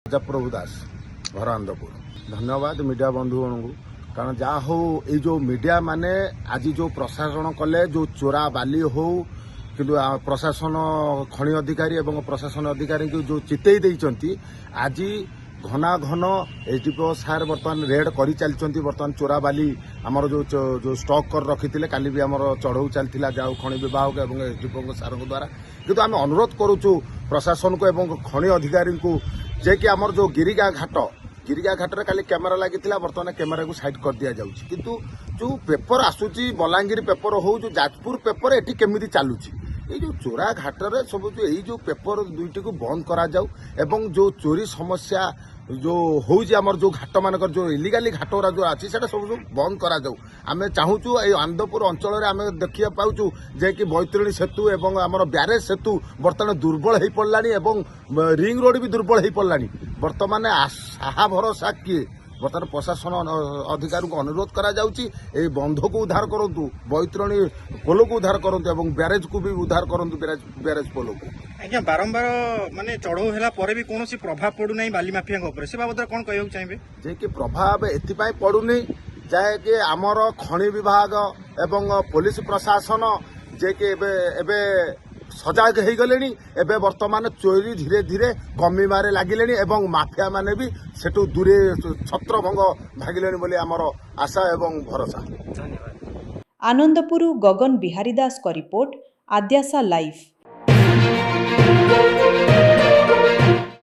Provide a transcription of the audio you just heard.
प्रभु दास घर आनंदपुर धन्यवाद मीडिया बंधुगण को कारण जहाँ हो ये जो मीडिया माने आज जो प्रशासन कले जो चोरा बाली हो कि प्रशासन खनि अधिकारी एवं प्रशासन अधिकारी को जो चितई देइचंती आज घना घन एसडीपीओ सार बर्तमान रेड कर चलती बर्तमान चोरा बाली आमर जो स्टॉक कर रखी काली भी आमर चढ़ऊ चलता जाओ खनि विभाग एवं एसडीपीओ सार द्वारा किंतु आम अनुरोध करुचु प्रशासन को एवं खनि अधिकारी को जे कि आमर जो गिरिगा घाट खाली कैमेरा लगी बर्तमान कैमेरा को साइड कर दि जाऊँगी किंतु जो पेपर आसूची बलांगीर पेपर हो जो जाजपुर पेपर एटी केमिति चालुची ये जो चोरा घाटर सब जो पेपर दुईटी को बंद करा जाऊ एवं जो चोरी समस्या जो हो जो घाट मानकर जो इलिगाली घाटरा जो अच्छी से सब बंद करा जाऊ आम चाहूँ ये आनंदपुर अंचल आम देखा पाचु जे कि बैतरणी सेतु एवं आमर ब्यारेज सेतु बर्तमान दुर्बल हो पड़ा एवं रिंग रोड भी दुर्बल हो पड़ा बर्तमान साहा भरोसा किए बर्तमान प्रशासन अधिकारी को अनुरोध करा जाउची ए बंध को उद्धार करंतु बैतरणी पोल को उद्धार करंतु एवं ब्यारेज को भी उद्धार करंतु ब्यारेज पोल को आज्ञा बारंबार माने चढ़ऊ हैला परे भी कोनोसी प्रभाव पडु नै बाली माफिया ऊपर से बाबद कोन कहयो चाहिबे जे कि प्रभाव एथिपाई पडुनी जाय कि हमर खनि विभाग एवं पुलिस प्रशासन जे कि एबे सजाग हो गले एवं बर्तमान चोरी धीरे धीरे कमिबारे लगिले एवं माफिया माने भी सेठू दूरे छत्रभंग भागिले बोली आमर आशा एवं भरोसा। आनंदपुर गगन बिहारी दास का रिपोर्ट आद्यासा लाइव।